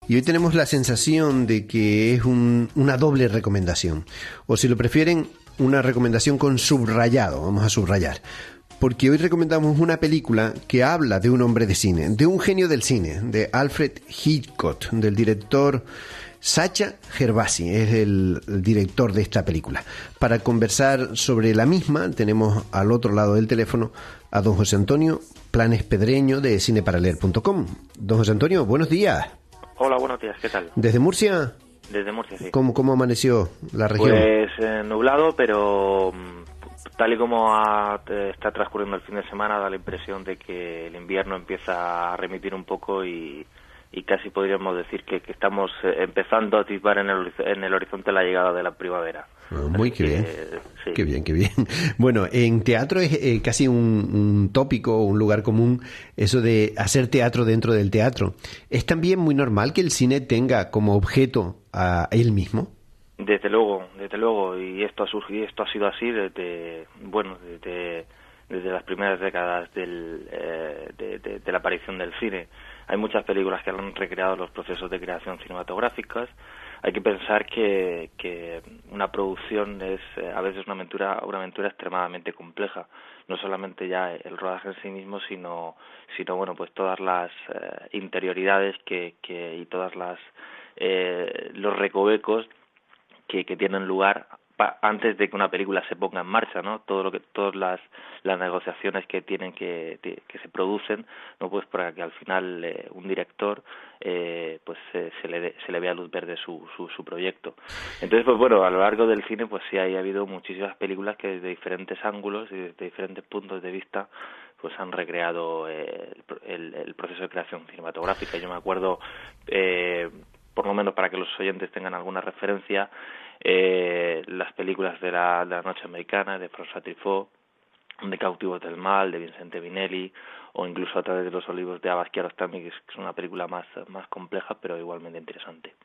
Y hoy tenemos la sensación de que es una doble recomendación. O si lo prefieren, una recomendación con subrayado. Vamos a subrayar. Porque hoy recomendamos una película que habla de un hombre de cine, de un genio del cine, de Alfred Hitchcock, del director Sacha Gervasi, es el director de esta película. Para conversar sobre la misma, tenemos al otro lado del teléfono a don José Antonio Planes Pedreño de cineparalel.com. Don José Antonio, buenos días. Hola, buenos días, ¿qué tal? ¿Desde Murcia? Desde Murcia, sí. ¿Cómo amaneció la región? Pues nublado, pero tal y como está transcurriendo el fin de semana, da la impresión de que el invierno empieza a remitir un poco y casi podríamos decir que estamos empezando a atisbar en el horizonte la llegada de la primavera. Muy bien. Sí. Qué bien. Bueno, en teatro es casi un tópico, un lugar común, eso de hacer teatro dentro del teatro. ¿Es también muy normal que el cine tenga como objeto a él mismo? Desde luego, y esto ha sido así desde las primeras décadas de la aparición del cine. Hay muchas películas que han recreado los procesos de creación cinematográficas. Hay que pensar que una producción es a veces una aventura extremadamente compleja. No solamente ya el rodaje en sí mismo, sino bueno, pues todas las interioridades y todas los recovecos que tienen lugar antes de que una película se ponga en marcha, ¿no? Todas las negociaciones que se producen, no, pues para que al final un director pues se le vea luz verde su proyecto. Entonces, pues bueno, a lo largo del cine pues sí ha habido muchísimas películas que desde diferentes ángulos y desde diferentes puntos de vista pues han recreado el proceso de creación cinematográfica. Yo me acuerdo, por lo menos para que los oyentes tengan alguna referencia, las películas de la noche americana, de François Truffaut, de Cautivos del Mal, de Vincente Minnelli, o incluso A través de los olivos de Abbas Kiarostami, que es una película más compleja, pero igualmente interesante.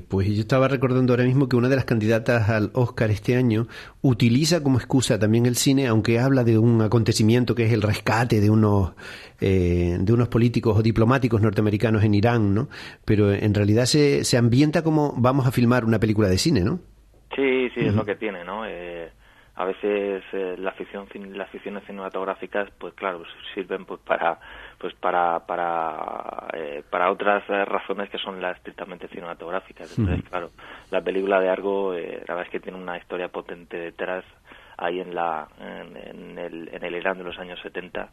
Pues yo estaba recordando ahora mismo que una de las candidatas al Oscar este año utiliza como excusa también el cine, aunque habla de un acontecimiento que es el rescate de unos políticos o diplomáticos norteamericanos en Irán, ¿no? Pero en realidad se ambienta como vamos a filmar una película de cine, ¿no? Sí, es lo que tiene, ¿no? A veces las ficciones cinematográficas, pues claro, sirven pues para otras razones que son las estrictamente cinematográficas. Entonces, claro, la película de Argo, la verdad es que tiene una historia potente detrás ahí en el Irán de los años 70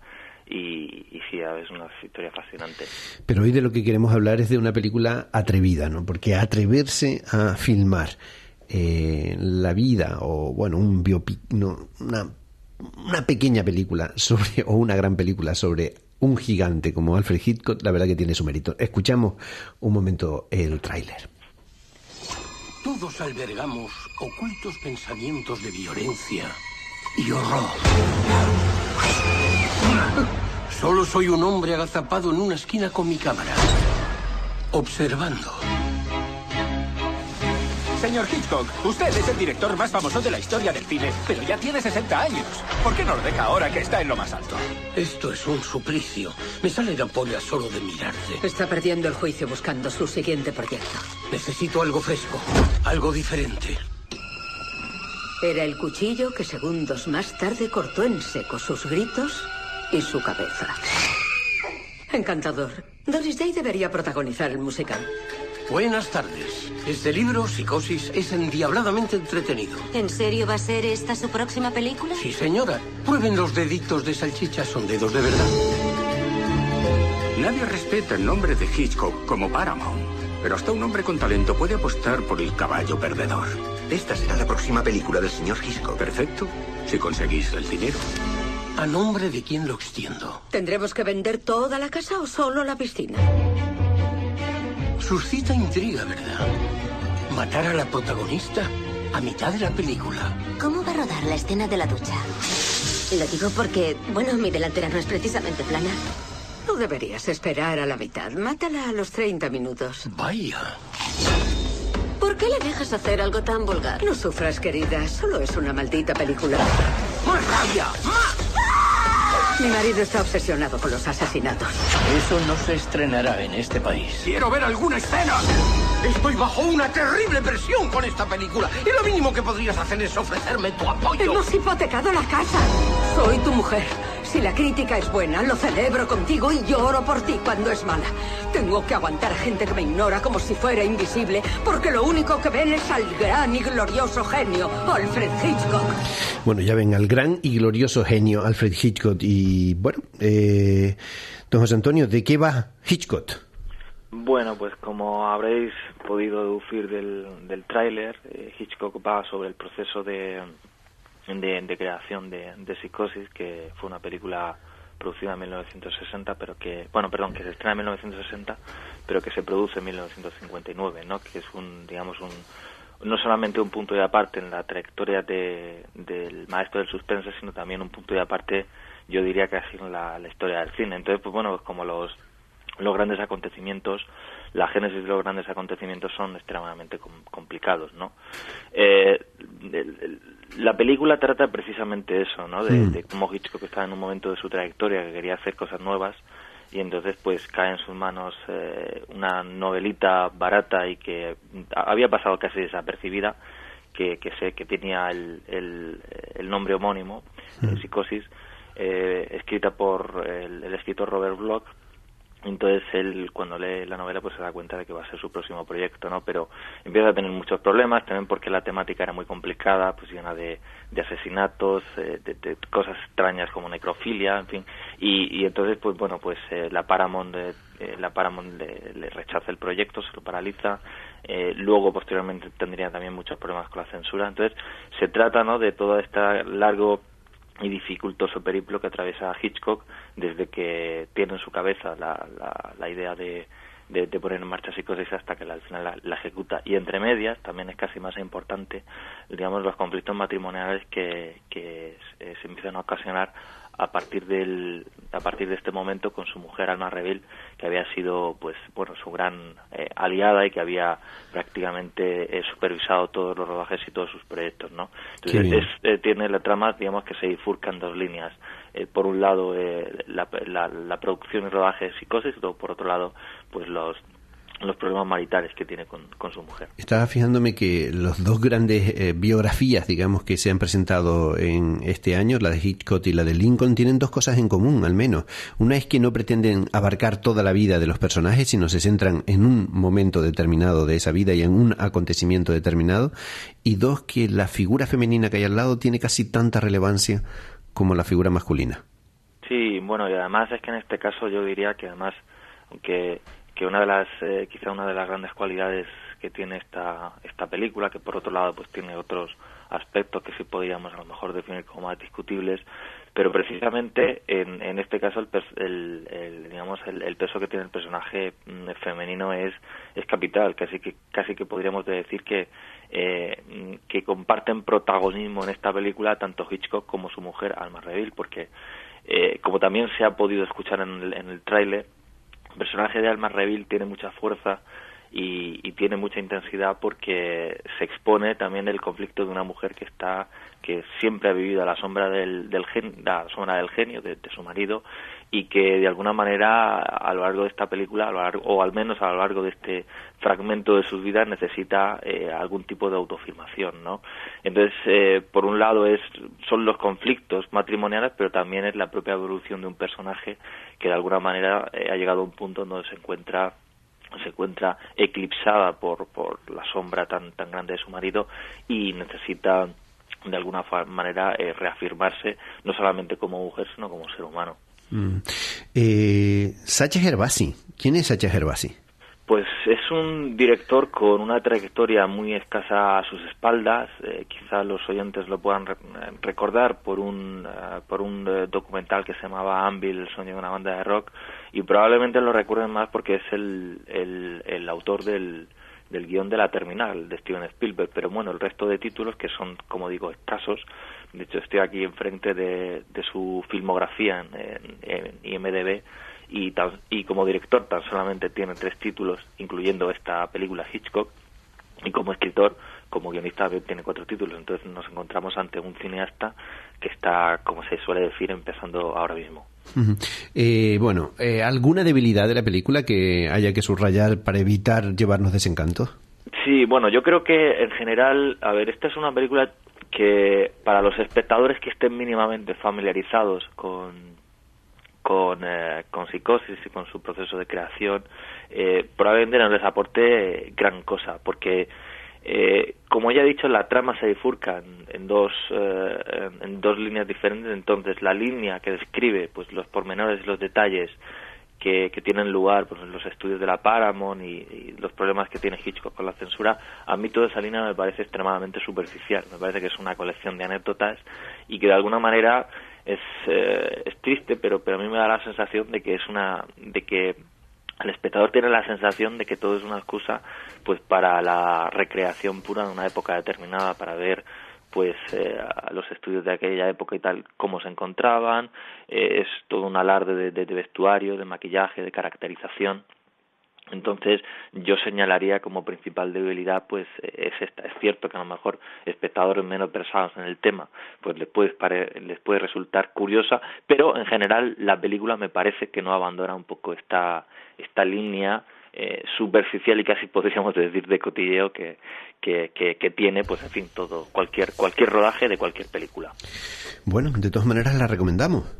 y sí, es una historia fascinante. Pero hoy de lo que queremos hablar es de una película atrevida, ¿no? Porque atreverse a filmar la vida o bueno un biopic, no, una pequeña película o una gran película sobre un gigante como Alfred Hitchcock, la verdad que tiene su mérito. Escuchamos un momento el tráiler. Todos albergamos ocultos pensamientos de violencia y horror. Solo soy un hombre agazapado en una esquina con mi cámara, observando. Señor Hitchcock, usted es el director más famoso de la historia del cine, pero ya tiene 60 años. ¿Por qué no lo deja ahora que está en lo más alto? Esto es un suplicio. Me sale la polla solo de mirarte. Está perdiendo el juicio buscando su siguiente proyecto. Necesito algo fresco, algo diferente. Era el cuchillo que segundos más tarde cortó en seco sus gritos y su cabeza. Encantador. Doris Day debería protagonizar el musical. Buenas tardes. Este libro, Psicosis, es endiabladamente entretenido. ¿En serio va a ser esta su próxima película? Sí, señora. Prueben los deditos de salchicha, son dedos de verdad. Nadie respeta el nombre de Hitchcock como Paramount, pero hasta un hombre con talento puede apostar por el caballo perdedor. Esta será la próxima película del señor Hitchcock. Perfecto, si conseguís el dinero. ¿A nombre de quién lo extiendo? ¿Tendremos que vender toda la casa o solo la piscina? Suscita intriga, ¿verdad? Matar a la protagonista a mitad de la película. ¿Cómo va a rodar la escena de la ducha? Lo digo porque, bueno, mi delantera no es precisamente plana. No deberías esperar a la mitad. Mátala a los 30 minutos. Vaya. ¿Por qué le dejas hacer algo tan vulgar? No sufras, querida. Solo es una maldita película. ¡Más rabia! ¡Más! Mi marido está obsesionado con los asesinatos. Eso no se estrenará en este país. ¡Quiero ver alguna escena! Estoy bajo una terrible presión con esta película. Y lo mínimo que podrías hacer es ofrecerme tu apoyo. Hemos hipotecado la casa. Soy tu mujer. Si la crítica es buena, lo celebro contigo y lloro por ti cuando es mala. Tengo que aguantar a gente que me ignora como si fuera invisible, porque lo único que ven es al gran y glorioso genio, Alfred Hitchcock. Bueno, ya ven, al gran y glorioso genio Alfred Hitchcock. Y bueno, don José Antonio, ¿de qué va Hitchcock? Bueno, pues como habréis podido deducir del tráiler, Hitchcock va sobre el proceso de creación de Psicosis, que fue una película producida en 1960, pero que se estrena en 1960, pero que se produce en 1959, ¿no? Que es no solamente un punto de aparte en la trayectoria del maestro del suspense, sino también un punto de aparte, yo diría, casi en la historia del cine. Entonces, pues bueno, como los grandes acontecimientos, la génesis de los grandes acontecimientos son extremadamente complicados, ¿no? La película trata precisamente eso, ¿no? De cómo Hitchcock estaba en un momento de su trayectoria que quería hacer cosas nuevas, y entonces pues cae en sus manos una novelita barata y que había pasado casi desapercibida, que tenía el nombre homónimo, Psicosis, escrita por el escritor Robert Bloch. Entonces él, cuando lee la novela, pues se da cuenta de que va a ser su próximo proyecto, ¿no? Pero empieza a tener muchos problemas, también porque la temática era muy complicada, pues llena de asesinatos, de cosas extrañas como necrofilia, en fin. Y entonces, pues bueno, pues la Paramount le rechaza el proyecto, se lo paraliza. Luego, posteriormente, tendría también muchos problemas con la censura. Entonces, se trata, ¿no?, de todo este largo y dificultoso periplo que atraviesa Hitchcock desde que tiene en su cabeza la idea de poner en marcha Psicosis hasta que al final la ejecuta. Y entre medias también es casi más importante, digamos, los conflictos matrimoniales que se empiezan a ocasionar a partir de este momento con su mujer Alma Reville, que había sido, pues bueno, su gran aliada y que había prácticamente supervisado todos los rodajes y todos sus proyectos, ¿no? Entonces tiene la trama, digamos, que se bifurca en dos líneas. Por un lado la producción y rodaje de Psicosis, y luego por otro lado pues los problemas maritales que tiene con su mujer. Estaba fijándome que los dos grandes biografías, digamos, que se han presentado en este año, la de Hitchcock y la de Lincoln, tienen dos cosas en común, al menos. Una es que no pretenden abarcar toda la vida de los personajes, sino se centran en un momento determinado de esa vida y en un acontecimiento determinado. Y dos, que la figura femenina que hay al lado tiene casi tanta relevancia como la figura masculina. Sí, bueno, y además es que en este caso yo diría que además, aunque una de las quizá una de las grandes cualidades que tiene esta película, que por otro lado pues tiene otros aspectos que sí podríamos a lo mejor definir como más discutibles, pero precisamente en este caso el peso que tiene el personaje femenino es capital, casi que podríamos decir que comparten protagonismo en esta película tanto Hitchcock como su mujer Alma Reville, porque como también se ha podido escuchar en el tráiler, el personaje de Alma Reville tiene mucha fuerza y tiene mucha intensidad porque se expone también el conflicto de una mujer que siempre ha vivido a la sombra del genio de su marido, y que de alguna manera a lo largo de esta película, o al menos a lo largo de este fragmento de sus vidas, necesita algún tipo de autoafirmación, ¿no? Entonces, por un lado son los conflictos matrimoniales, pero también es la propia evolución de un personaje que de alguna manera ha llegado a un punto donde se encuentra eclipsada por la sombra tan grande de su marido, y necesita de alguna manera reafirmarse no solamente como mujer sino como ser humano. Sacha Gervasi, ¿quién es Sacha Gervasi? Pues es un director con una trayectoria muy escasa a sus espaldas. Quizá los oyentes lo puedan recordar por un documental que se llamaba Anvil, el sueño de una banda de rock, y probablemente lo recuerden más porque es el autor del guión de La Terminal de Steven Spielberg. Pero bueno, el resto de títulos, que son, como digo, escasos. De hecho, estoy aquí enfrente de su filmografía en IMDb, y como director tan solamente tiene 3 títulos, incluyendo esta película Hitchcock. y como escritor, como guionista tiene 4 títulos. Entonces nos encontramos ante un cineasta que está, como se suele decir, empezando ahora mismo. ¿Alguna debilidad de la película que haya que subrayar para evitar llevarnos desencanto? Sí, bueno, yo creo que en general, a ver, esta es una película que para los espectadores que estén mínimamente familiarizados con Psicosis y con su proceso de creación, probablemente no les aporte gran cosa, porque como ya he dicho, la trama se bifurca en dos líneas diferentes. Entonces la línea que describe pues los pormenores y los detalles que tienen lugar pues en los estudios de la Paramount y los problemas que tiene Hitchcock con la censura, a mí toda esa línea me parece extremadamente superficial. Me parece que es una colección de anécdotas y que de alguna manera es triste, pero a mí me da la sensación de que el espectador tiene la sensación de que todo es una excusa pues para la recreación pura de una época determinada, para ver pues a los estudios de aquella época y tal cómo se encontraban. Es todo un alarde de vestuario, de maquillaje, de caracterización. Entonces yo señalaría como principal debilidad pues es esta. Es cierto que a lo mejor espectadores menos versados en el tema pues les puede resultar curiosa, pero en general la película me parece que no abandona un poco esta línea superficial y casi podríamos decir de cotilleo que tiene pues en fin todo cualquier rodaje de cualquier película. Bueno, de todas maneras la recomendamos.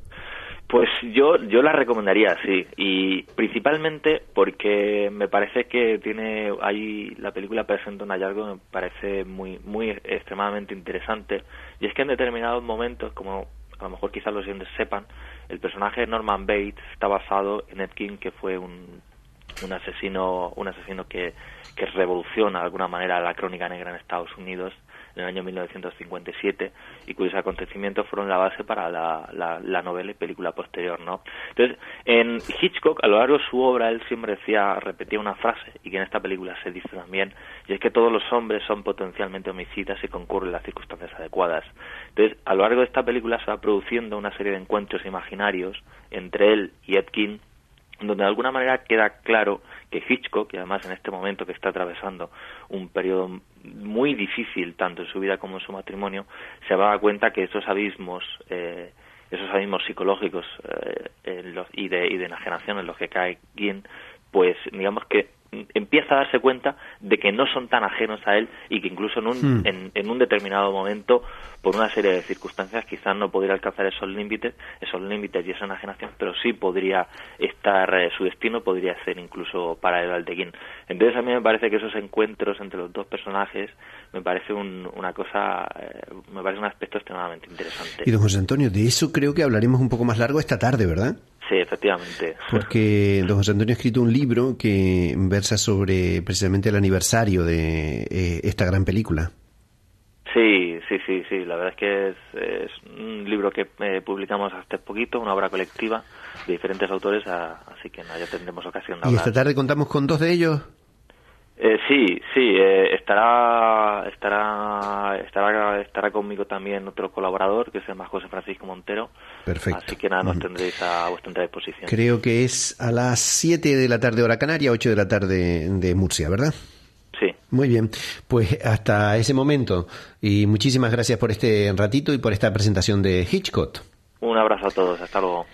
Pues yo la recomendaría, sí, y principalmente porque me parece que la película presenta un hallazgo que me parece muy extremadamente interesante, y es que en determinados momentos, como a lo mejor quizás los oyentes sepan, el personaje de Norman Bates está basado en Ed Gein, que fue un asesino que revoluciona de alguna manera la crónica negra en Estados Unidos en el año 1957 y cuyos acontecimientos fueron la base para la novela y película posterior, ¿no? Entonces, en Hitchcock, a lo largo de su obra, él siempre repetía una frase, y que en esta película se dice también, y es que todos los hombres son potencialmente homicidas si concurren las circunstancias adecuadas. Entonces, a lo largo de esta película se va produciendo una serie de encuentros imaginarios entre él y Ed Gein, donde de alguna manera queda claro que Hitchcock, y además en este momento que está atravesando un periodo muy difícil tanto en su vida como en su matrimonio, se va a dar cuenta que esos abismos psicológicos y de enajenación en los que cae Gein, pues digamos que empieza a darse cuenta de que no son tan ajenos a él y que incluso en un determinado momento, por una serie de circunstancias, quizás no podría alcanzar esos límites y esa enajenación, pero sí podría estar, su destino podría ser incluso paralelo al de Gein. Entonces a mí me parece que esos encuentros entre los dos personajes me parece un aspecto extremadamente interesante. Y don José Antonio, de eso creo que hablaremos un poco más largo esta tarde, ¿verdad? Sí, efectivamente. Porque don José Antonio ha escrito un libro que versa sobre precisamente el aniversario de esta gran película. Sí, la verdad es que es un libro que publicamos hace poquito, una obra colectiva de diferentes autores, así que ya tendremos ocasión de hablar. ¿Y esta tarde contamos con 2 de ellos? Sí, estará conmigo también otro colaborador, que se llama José Francisco Montero. Perfecto. Así que nada, nos tendréis a vuestra entera disposición. Creo que es a las 7 de la tarde hora canaria, 8 de la tarde de Murcia, ¿verdad? Sí. Muy bien, pues hasta ese momento, y muchísimas gracias por este ratito y por esta presentación de Hitchcock. Un abrazo a todos, hasta luego.